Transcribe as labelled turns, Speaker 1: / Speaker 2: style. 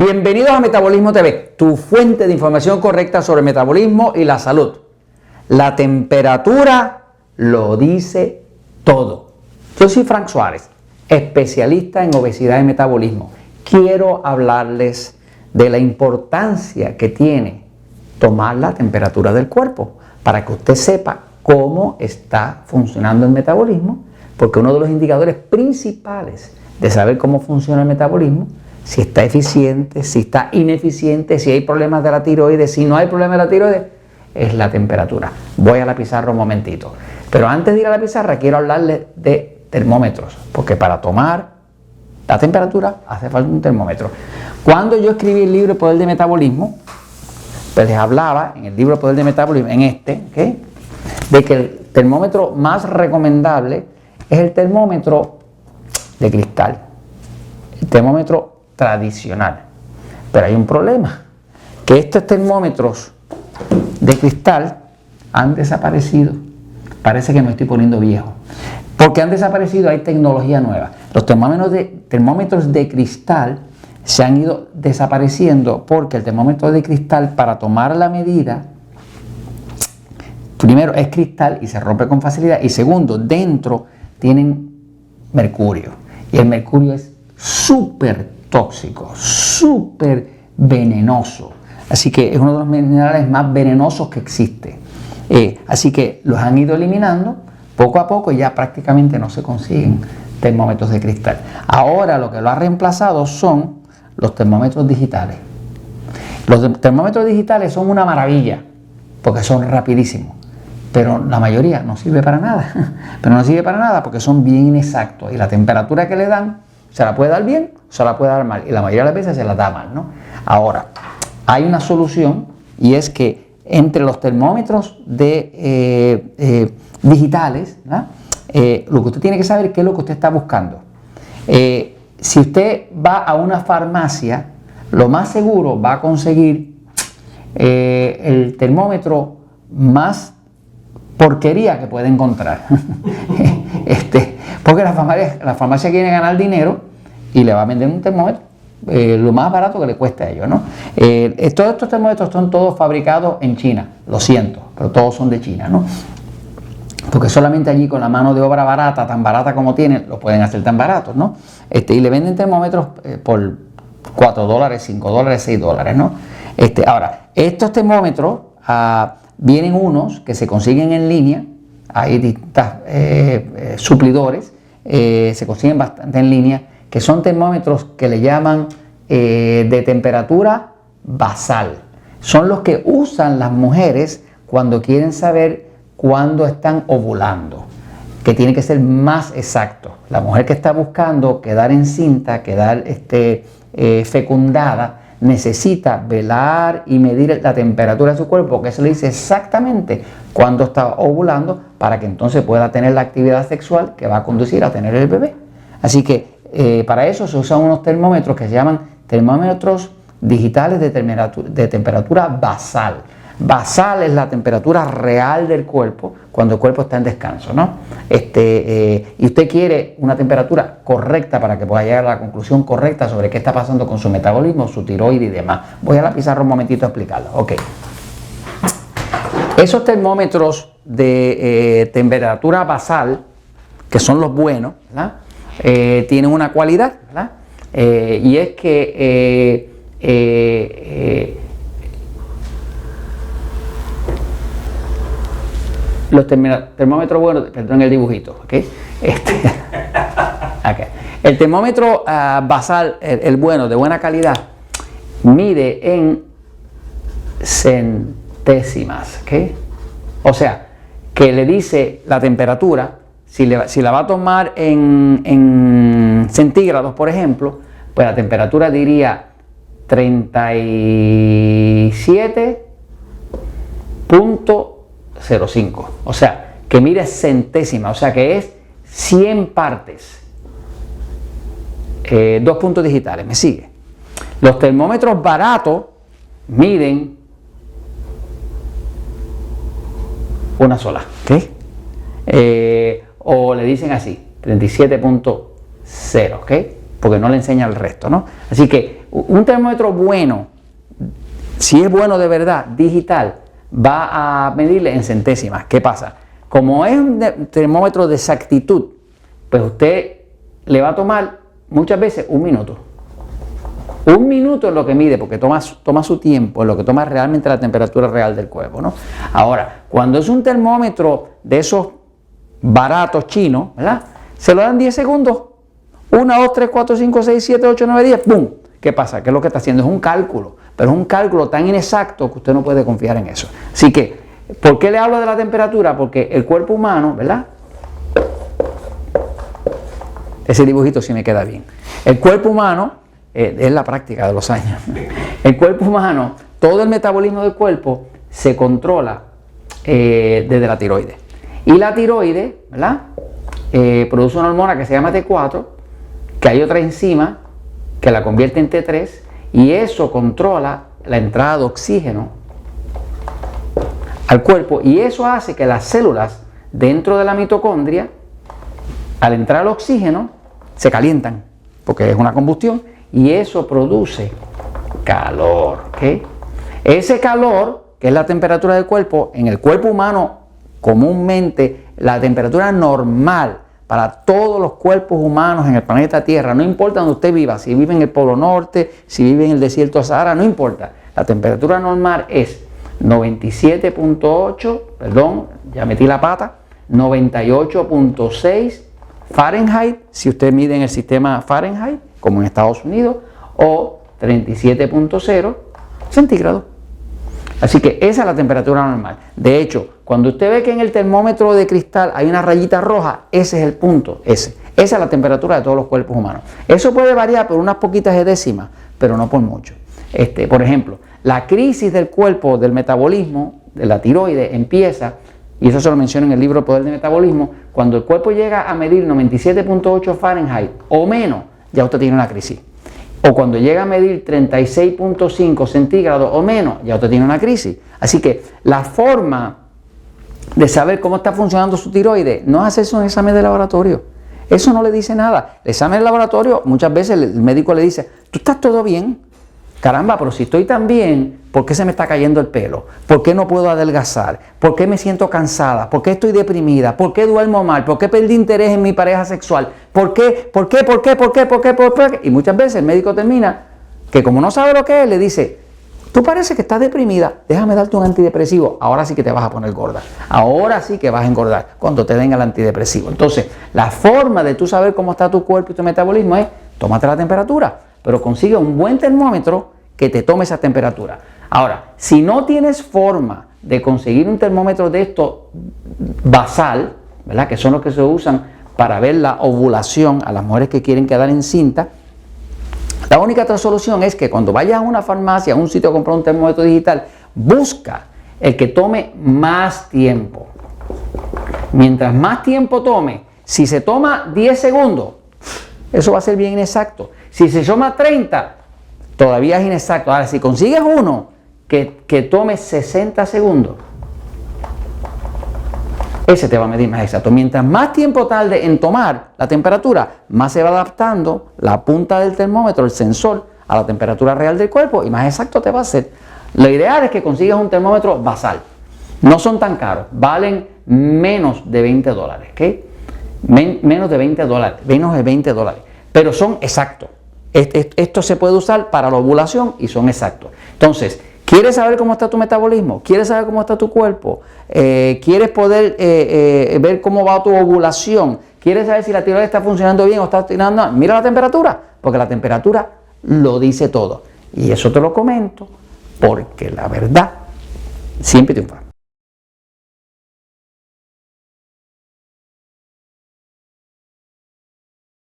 Speaker 1: Bienvenidos a Metabolismo TV, tu fuente de información correcta sobre el metabolismo y la salud. La temperatura lo dice todo. Yo soy Frank Suárez, especialista en obesidad y metabolismo. Quiero hablarles de la importancia que tiene tomar la temperatura del cuerpo para que usted sepa cómo está funcionando el metabolismo, porque uno de los indicadores principales de saber cómo funciona el metabolismo, si está eficiente, si está ineficiente, si hay problemas de la tiroides, si no hay problemas de la tiroides, es la temperatura. Voy a la pizarra un momentito. Pero antes de ir a la pizarra quiero hablarles de termómetros, porque para tomar la temperatura hace falta un termómetro. Cuando yo escribí el libro El Poder del Metabolismo, pues les hablaba en el libro El Poder del Metabolismo, ¿okay?, de que el termómetro más recomendable es el termómetro de cristal, el termómetro tradicional. Pero hay un problema, que estos termómetros de cristal han desaparecido. Parece que me estoy poniendo viejo, porque han desaparecido, hay tecnología nueva. Los termómetros de cristal se han ido desapareciendo porque el termómetro de cristal, para tomar la medida, primero es cristal y se rompe con facilidad, y segundo, dentro tienen mercurio, y el mercurio es súper tóxico, súper venenoso. Así que es uno de los minerales más venenosos que existe. Así que los han ido eliminando poco a poco y ya prácticamente no se consiguen termómetros de cristal. Ahora lo que lo ha reemplazado son los termómetros digitales. Los termómetros digitales son una maravilla porque son rapidísimos, pero la mayoría no sirve para nada. Pero no sirve para nada porque son bien inexactos y la temperatura que le dan se la puede dar bien o se la puede dar mal, y la mayoría de las veces se la da mal, ¿no? Ahora, hay una solución, y es que entre los termómetros digitales, lo que usted tiene que saber es qué es lo que usted está buscando. Si usted va a una farmacia, lo más seguro va a conseguir el termómetro más porquería que puede encontrar. Porque la farmacia quiere ganar dinero y le va a vender un termómetro lo más barato que le cueste a ellos, ¿no? Todos estos termómetros son todos fabricados en China, lo siento, pero todos son de China, ¿no? Porque solamente allí, con la mano de obra barata, tan barata como tienen, lo pueden hacer tan baratos, ¿no? Y le venden termómetros por $4, $5, $6, ¿no? Ahora, estos termómetros vienen unos que se consiguen en línea. Hay distintos suplidores, se consiguen bastante en línea, que son termómetros que le llaman de temperatura basal. Son los que usan las mujeres cuando quieren saber cuándo están ovulando, que tiene que ser más exacto. La mujer que está buscando quedar encinta, quedar fecundada, necesita velar y medir la temperatura de su cuerpo, que eso le dice exactamente cuándo está ovulando, para que entonces pueda tener la actividad sexual que va a conducir a tener el bebé. Así que para eso se usan unos termómetros que se llaman termómetros digitales de temperatura basal. Basal es la temperatura real del cuerpo cuando el cuerpo está en descanso, ¿no? Y usted quiere una temperatura correcta para que pueda llegar a la conclusión correcta sobre qué está pasando con su metabolismo, su tiroides y demás. Voy a la pizarra un momentito a explicarlo. Ok. Esos termómetros de temperatura basal, que son los buenos, ¿verdad? Tienen una cualidad, ¿verdad? Y es que los termómetros buenos, perdón el dibujito, ¿ok? Okay. El termómetro basal, el bueno, de buena calidad, mide en centésimas, ¿ok? O sea, que le dice la temperatura, si la va a tomar en centígrados, por ejemplo, pues la temperatura diría 37.05, o sea, que mide centésima, o sea que es 100 partes. 2 puntos digitales, ¿me sigue? Los termómetros baratos miden una sola, ¿ok? O le dicen así, 37.0, ¿ok? porque no le enseña el resto, ¿no? Así que un termómetro bueno, si es bueno de verdad, digital, va a medirle en centésimas. ¿Qué pasa? Como es un termómetro de exactitud, pues usted le va a tomar muchas veces un minuto. Un minuto es lo que mide, porque toma su tiempo, en lo que toma realmente la temperatura real del cuerpo, ¿no? Ahora, cuando es un termómetro de esos baratos chinos, ¿verdad? Se lo dan 10 segundos. 1, 2, 3, 4, 5, 6, 7, 8, 9, 10, ¡pum! ¿Qué pasa? ¿Qué es lo que está haciendo? Es un cálculo, pero es un cálculo tan inexacto que usted no puede confiar en eso. Así que, ¿por qué le hablo de la temperatura? Porque el cuerpo humano, ¿verdad? Ese dibujito sí me queda bien. El cuerpo humano, es la práctica de los años. El cuerpo humano, todo el metabolismo del cuerpo se controla desde la tiroides. Y la tiroides, ¿verdad? Produce una hormona que se llama T4, que hay otra enzima que la convierte en T3, y eso controla la entrada de oxígeno al cuerpo, y eso hace que las células dentro de la mitocondria, al entrar el oxígeno, se calientan, porque es una combustión, y eso produce calor. ¿Okay? Ese calor, que es la temperatura del cuerpo, en el cuerpo humano comúnmente la temperatura normal para todos los cuerpos humanos en el planeta Tierra, no importa donde usted viva, si vive en el Polo Norte, si vive en el desierto de Sahara, no importa, la temperatura normal es 97.8, perdón, ya metí la pata, 98.6 Fahrenheit, si usted mide en el sistema Fahrenheit, como en Estados Unidos, o 37.0 centígrados. Así que esa es la temperatura normal. De hecho, cuando usted ve que en el termómetro de cristal hay una rayita roja, ese es el punto, esa es la temperatura de todos los cuerpos humanos. Eso puede variar por unas poquitas de décimas, pero no por mucho. Por ejemplo, la crisis del cuerpo, del metabolismo, de la tiroides, empieza, y eso se lo menciono en el libro El Poder del Metabolismo, cuando el cuerpo llega a medir 97.8 Fahrenheit o menos, ya usted tiene una crisis. O cuando llega a medir 36.5 centígrados o menos, ya usted tiene una crisis. Así que la forma de saber cómo está funcionando su tiroides no es hacerse un examen de laboratorio. Eso no le dice nada. El examen de laboratorio, muchas veces el médico le dice, ¿tú estás todo bien? Caramba, pero si estoy tan bien, ¿por qué se me está cayendo el pelo? ¿Por qué no puedo adelgazar? ¿Por qué me siento cansada? ¿Por qué estoy deprimida? ¿Por qué duermo mal? ¿Por qué perdí interés en mi pareja sexual? ¿Por qué? Y muchas veces el médico termina que como no sabe lo que es, le dice, tú parece que estás deprimida, déjame darte un antidepresivo, ahora sí que te vas a poner gorda, ahora sí que vas a engordar cuando te den el antidepresivo. Entonces, la forma de tú saber cómo está tu cuerpo y tu metabolismo es, tómate la temperatura, pero consigue un buen termómetro que te tome esa temperatura. Ahora, si no tienes forma de conseguir un termómetro de esto basal, ¿verdad? Que son los que se usan para ver la ovulación a las mujeres que quieren quedar encinta, la única otra solución es que cuando vayas a una farmacia, a un sitio a comprar un termómetro digital, busca el que tome más tiempo. Mientras más tiempo tome, si se toma 10 segundos, eso va a ser bien inexacto. Si se toma 30, todavía es inexacto. Ahora, si consigues uno que tome 60 segundos, ese te va a medir más exacto. Mientras más tiempo tarde en tomar la temperatura, más se va adaptando la punta del termómetro, el sensor, a la temperatura real del cuerpo y más exacto te va a hacer. Lo ideal es que consigas un termómetro basal. No son tan caros, valen menos de $20, ¿ok? Menos de $20, pero son exactos. Esto se puede usar para la ovulación y son exactos. Entonces, ¿quieres saber cómo está tu metabolismo? ¿Quieres saber cómo está tu cuerpo? ¿Quieres poder ver cómo va tu ovulación? ¿Quieres saber si la tiroides está funcionando bien o está tirando? Mira la temperatura, porque la temperatura lo dice todo. Y eso te lo comento porque la verdad siempre triunfa.